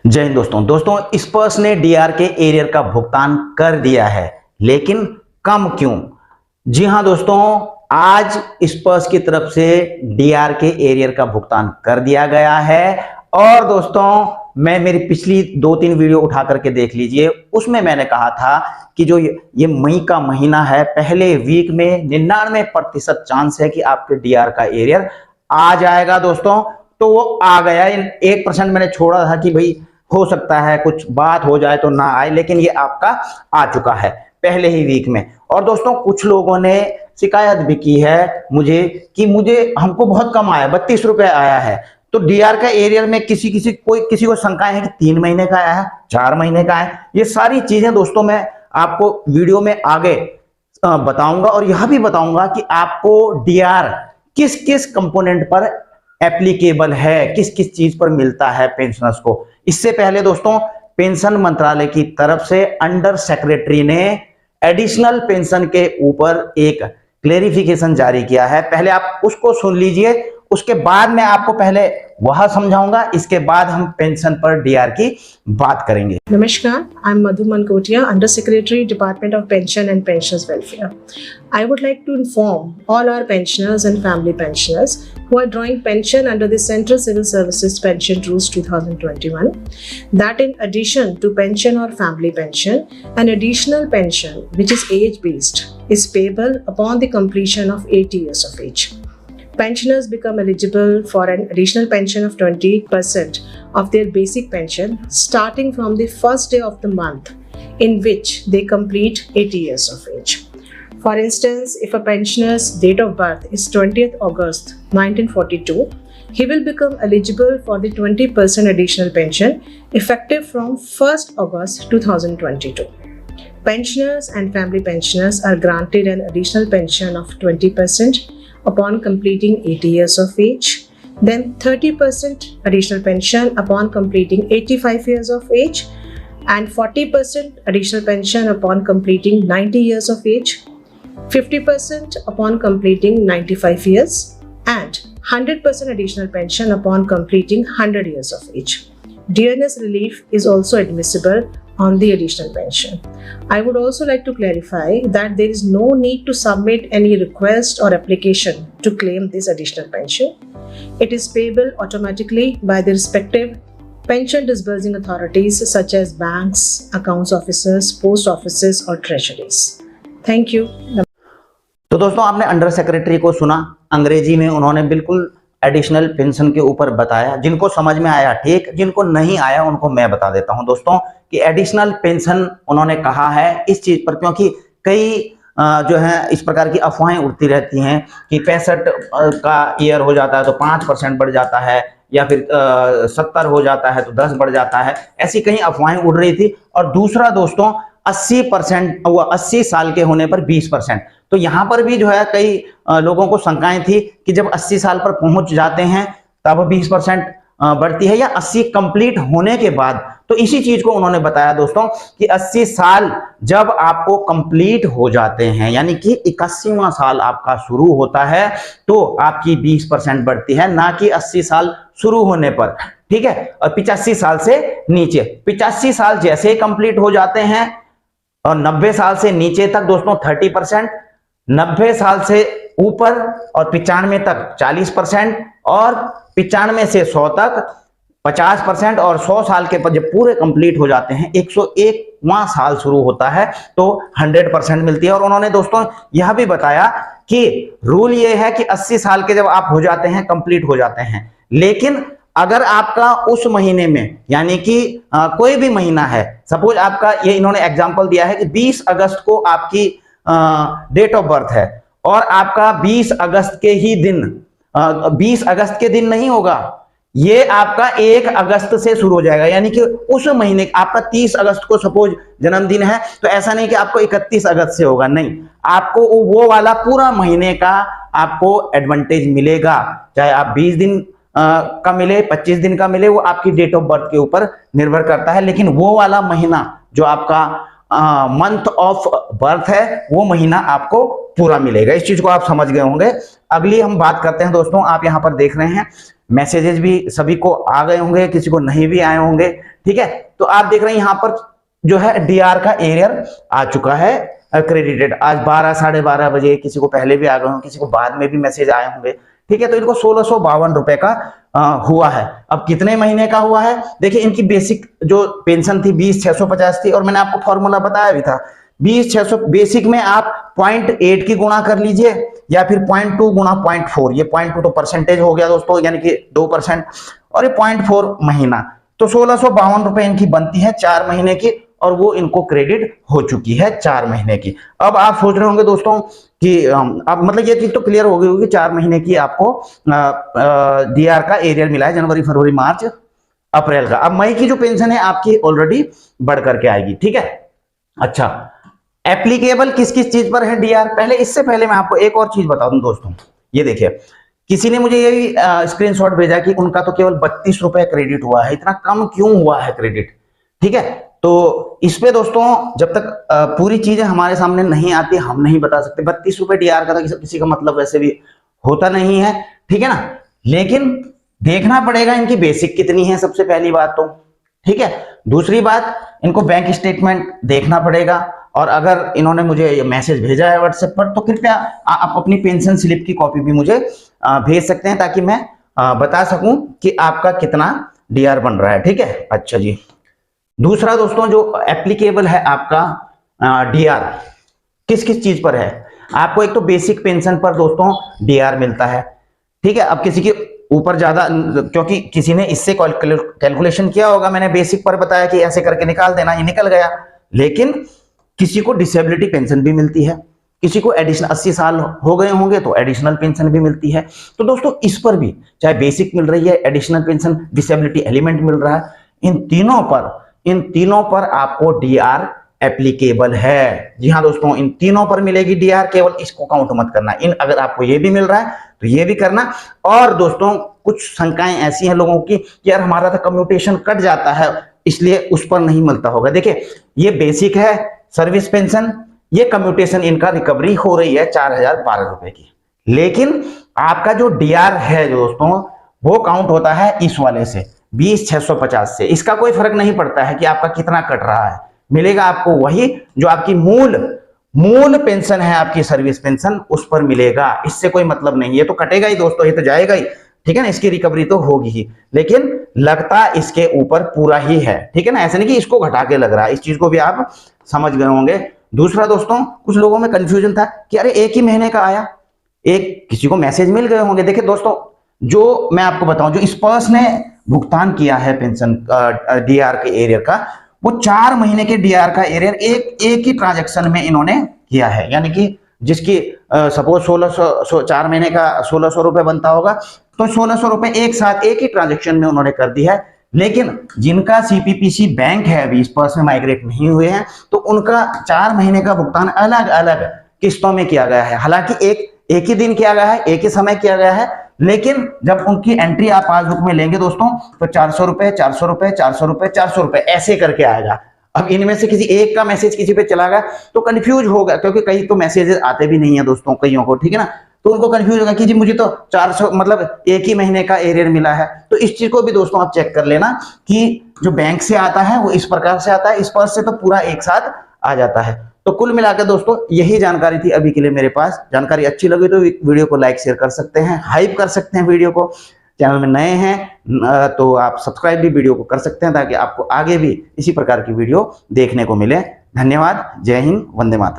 जय हिंद दोस्तों स्पर्श ने डीआर के एरियर का भुगतान कर दिया है, लेकिन कम क्यों? जी हां दोस्तों, आज स्पर्श की तरफ से डीआर के एरियर का भुगतान कर दिया गया है। और दोस्तों मेरी पिछली 2-3 वीडियो उठा करके देख लीजिए, उसमें मैंने कहा था कि जो ये मई का महीना है, पहले वीक में 99% चांस है कि आपके डीआर का एरियर आ जाएगा दोस्तों। तो वो आ गया, 1% मैंने छोड़ा था कि भाई हो सकता है कुछ बात हो जाए तो ना आए, लेकिन ये आपका आ चुका है पहले ही वीक में। और दोस्तों कुछ लोगों ने शिकायत भी की है मुझे कि हमको बहुत कम आया, 32 रुपए आया है। तो डीआर का एरियर में किसी को शंकाएं है कि 3 महीने का आया है, 4 महीने का है। ये सारी चीजें दोस्तों मैं आपको वीडियो में आगे बताऊंगा, और यह भी बताऊंगा कि आपको डीआर किस किस कंपोनेंट पर एप्लीकेबल है, किस किस चीज पर मिलता है पेंशनर्स को। इससे पहले दोस्तों पेंशन मंत्रालय की तरफ से अंडर सेक्रेटरी ने एडिशनल पेंशन के ऊपर एक क्लेरिफिकेशन जारी किया है। पहले आप उसको सुन लीजिए, उसके बाद मैं आपको पहले वह समझाऊंगा, इसके बाद हम पेंशन पर डीआर की बात करेंगे। Namaskar, I'm Madhu Mankotia, Under Secretary, Department of Pension and Pensioners Welfare. I would like to inform all our pensioners and family pensioners who are drawing pension under the Central Civil Services Pension Rules 2021 that in addition to pension or family pension, an additional pension which is age-based is payable upon the completion of 80 years of age. Pensioners become eligible for an additional pension of 20% of their basic pension starting from the first day of the month in which they complete 80 years of age. For instance, if a pensioner's date of birth is 20th August 1942, he will become eligible for the 20% additional pension effective from 1st August 2022. Pensioners and family pensioners are granted an additional pension of 20% upon completing 80 years of age, then 30% additional pension upon completing 85 years of age, and 40% additional pension upon completing 90 years of age, 50% upon completing 95 years, and 100% additional pension upon completing 100 years of age. Dearness relief is also admissible on the additional pension. I would also like to clarify that there is no need to submit any request or application to claim this additional pension. It is payable automatically by the respective pension disbursing authorities such as banks, accounts officers, post offices or treasuries. Thank you. तो दोस्तों आपने under secretary को सुना, अंग्रेजी में उन्होंने बिल्कुल additional pension के ऊपर बताया। जिनको समझ में आया ठीक, जिनको नहीं आया उनको मैं बता देता हूं दोस्तों कि एडिशनल पेंशन उन्होंने कहा है इस चीज पर, क्योंकि कई जो है इस प्रकार की अफवाहें उड़ती रहती हैं कि 65 का ईयर हो जाता है तो 5% बढ़ जाता है, या फिर 70 हो जाता है तो 10 बढ़ जाता है। ऐसी कई अफवाहें उड़ रही थी। और दूसरा दोस्तों 80% वो 80 साल के होने पर 20%। तो यहां पर भी जो है कई लोगों को शंकाएं थी कि जब 80 साल पर पहुंच जाते हैं तब 20% बढ़ती है, या 80 कंप्लीट होने के बाद। तो इसी चीज को उन्होंने बताया दोस्तों कि 80 साल जब आपको कंप्लीट हो जाते हैं, यानी कि 81वां साल आपका शुरू होता है, तो आपकी 20% बढ़ती है, ना कि 80 साल शुरू होने पर। ठीक है। और 85 साल से नीचे, 85 साल जैसे ही कंप्लीट हो जाते हैं, और 90 साल से नीचे तक दोस्तों 30%, 90 साल से ऊपर और 95 तक 40%, और 95 से 100 तक 50%, और 100 साल के जब पूरे कंप्लीट हो जाते हैं, 101वां साल शुरू होता है, तो 100% मिलती है। और उन्होंने दोस्तों यह भी बताया कि रूल ये है कि 80 साल के जब आप हो जाते हैं, कंप्लीट हो जाते हैं, लेकिन अगर आपका उस महीने में, यानी कि कोई भी महीना है, सपोज आपका, ये इन्होंने एग्जांपल दिया है कि 20 अगस्त को आपकी डेट ऑफ बर्थ है, और आपका 20 अगस्त के ही दिन 20 अगस्त के दिन नहीं होगा, ये आपका 1 अगस्त से शुरू हो जाएगा। यानी कि उस महीने आपका 30 अगस्त को सपोज जन्मदिन है, तो ऐसा नहीं कि आपको 31 अगस्त से होगा, नहीं, आपको वो वाला पूरा महीने का आपको एडवांटेज मिलेगा। चाहे आप 20 दिन का मिले, 25 दिन का मिले, वो आपकी डेट ऑफ बर्थ के ऊपर निर्भर करता है, लेकिन वो वाला महीना जो आपका मंथ ऑफ बर्थ है, वो महीना आपको पूरा मिलेगा। इस चीज को आप समझ गए होंगे। अगली हम बात करते हैं दोस्तों, आप यहां पर देख रहे हैं मैसेजेस भी सभी को आ गए होंगे, किसी को नहीं भी आए होंगे। ठीक है, तो आप देख रहे हैं यहाँ पर जो है डीआर का एरियर आ चुका है क्रेडिटेड। आज 12 साढ़े 12 बजे, किसी को पहले भी आ गए होंगे, किसी को बाद में भी मैसेज आए होंगे। ठीक है, तो इनको 1652 रुपए का हुआ है। अब कितने महीने का हुआ है? देखिए, इनकी बेसिक जो पेंशन थी 20,650 थी, और मैंने आपको फॉर्मूला बताया भी था 20,600। बेसिक में आप 0.8 की गुणा कर लीजिए या फिर 0.2 गुणा 0.4। ये 0.2 तो परसेंटेज हो गया दोस्तों, यानी कि 2%, और ये 0.4 महीना, तो 1652 रुपए इनकी बनती है 4 महीने की, और वो इनको क्रेडिट हो चुकी है 4 महीने की। अब आप सोच रहे होंगे दोस्तों कि अब मतलब ये चीज तो क्लियर हो गई होगी, 4 महीने की आपको डीआर का एरियर मिला है, जनवरी फरवरी मार्च अप्रैल का। अब मई की जो पेंशन है आपकी ऑलरेडी बढ़ करके आएगी। ठीक है, अच्छा, एप्लीकेबल किस किस चीज पर है डीआर? पहले, इससे पहले मैं आपको एक और चीज बता दूं दोस्तों, ये देखिए, किसी ने मुझे ये भी स्क्रीनशॉट भेजा कि उनका तो केवल 32 रुपए क्रेडिट हुआ है। इतना कम क्यों हुआ है क्रेडिट? ठीक है, तो इस पे दोस्तों जब तक पूरी चीजें हमारे सामने नहीं आती, हम नहीं बता सकते। 32 रुपए डीआर का तो किसी का मतलब वैसे भी होता नहीं है। ठीक है ना, लेकिन देखना पड़ेगा इनकी बेसिक कितनी है, सबसे पहली बात तो। ठीक है, दूसरी बात, इनको बैंक स्टेटमेंट देखना पड़ेगा, और अगर इन्होंने मुझे ये मैसेज भेजा है व्हाट्सएप पर, तो कृपया आप अपनी पेंशन स्लिप की कॉपी भी मुझे भेज सकते हैं, ताकि मैं बता सकूं कि आपका कितना डीआर बन रहा है। ठीक है, अच्छा जी। दूसरा दोस्तों, जो एप्लीकेबल है आपका डीआर किस किस चीज पर है? आपको एक तो बेसिक पेंशन पर दोस्तों डीआर मिलता है। ठीक है, अब किसी के ऊपर ज्यादा, क्योंकि किसी ने इससे कैलकुलेशन किया होगा, मैंने बेसिक पर बताया कि ऐसे करके निकाल देना, ये निकल गया। लेकिन किसी को डिसेबिलिटी पेंशन भी मिलती है, किसी को एडिशनल 80 साल हो गए होंगे तो एडिशनल पेंशन भी मिलती है। तो दोस्तों इस पर भी चाहे बेसिक मिल रही है, एडिशनल पेंशन, डिसेबिलिटी एलिमेंट मिल रहा है, इन तीनों पर आपको डीआर एप्लीकेबल है। जी हाँ दोस्तों, इन तीनों पर मिलेगी डीआर, केवल इसको काउंट मत करना। अगर आपको ये भी मिल रहा है तो ये भी करना। और दोस्तों कुछ शंकाएं ऐसी हैं लोगों की कि यार हमारा तो कम्यूटेशन कट जाता है, इसलिए उस पर नहीं मिलता होगा। देखिए, ये बेसिक है सर्विस पेंशन, ये कम्यूटेशन इनका रिकवरी हो रही है 4012 रुपए की, लेकिन आपका जो डीआर है दोस्तों वो काउंट होता है इस वाले से 20,650 से। इसका कोई फर्क नहीं पड़ता है कि आपका कितना कट रहा है, मिलेगा आपको वही जो आपकी मूल पेंशन है, आपकी सर्विस पेंशन, उस पर मिलेगा। इससे कोई मतलब नहीं, ये तो कटेगा ही दोस्तों, ये तो जाएगा ही। ठीक है ना, इसकी रिकवरी तो होगी ही, लेकिन लगता इसके ऊपर पूरा ही है। ठीक है ना, ऐसे नहीं कि इसको घटा के लग रहा है। इस चीज को भी आप समझ गए होंगे। दूसरा दोस्तों, कुछ लोगों में कंफ्यूजन था कि अरे एक ही महीने का आया, एक किसी को मैसेज मिल गए होंगे। देखिए दोस्तों, जो मैं आपको बताऊं, जो स्पर्श ने भुगतान किया है पेंशन डीआर के एरियर का, वो 4 महीने के डीआर का एरियर एक ही ट्रांजैक्शन में इन्होंने किया है। यानी कि जिसकी सपोज 1600 4 महीने का 1600 रुपए बनता होगा, तो 1600 रुपए एक साथ एक ही ट्रांजैक्शन में उन्होंने कर दी है। लेकिन जिनका सीपीपीसी बैंक है, अभी स्पर्श में माइग्रेट नहीं हुए हैं, तो उनका 4 महीने का भुगतान अलग अलग किस्तों में किया गया है। हालांकि एक ही दिन किया गया है, एक ही समय किया गया है, लेकिन जब उनकी एंट्री आप पासबुक में लेंगे दोस्तों, तो 400 रुपए 400 रुपए 400 रुपए 400 रुपए ऐसे करके आएगा। अब इनमें से किसी एक का मैसेज किसी पे चला गया तो कंफ्यूज होगा, क्योंकि कई तो मैसेजेस आते भी नहीं है दोस्तों कईयों को। ठीक है ना, तो उनको कंफ्यूज होगा कि जी मुझे तो 400 मतलब एक ही महीने का एरियर मिला है। तो इस चीज को भी दोस्तों आप चेक कर लेना कि जो बैंक से आता है वो इस प्रकार से आता है, इस पर से तो पूरा एक साथ आ जाता है। तो कुल मिलाकर दोस्तों यही जानकारी थी अभी के लिए मेरे पास। जानकारी अच्छी लगी तो वीडियो को लाइक शेयर कर सकते हैं, हाइप कर सकते हैं वीडियो को। चैनल में नए हैं तो आप सब्सक्राइब भी वीडियो को कर सकते हैं, ताकि आपको आगे भी इसी प्रकार की वीडियो देखने को मिले। धन्यवाद, जय हिंद, वंदे मातरम।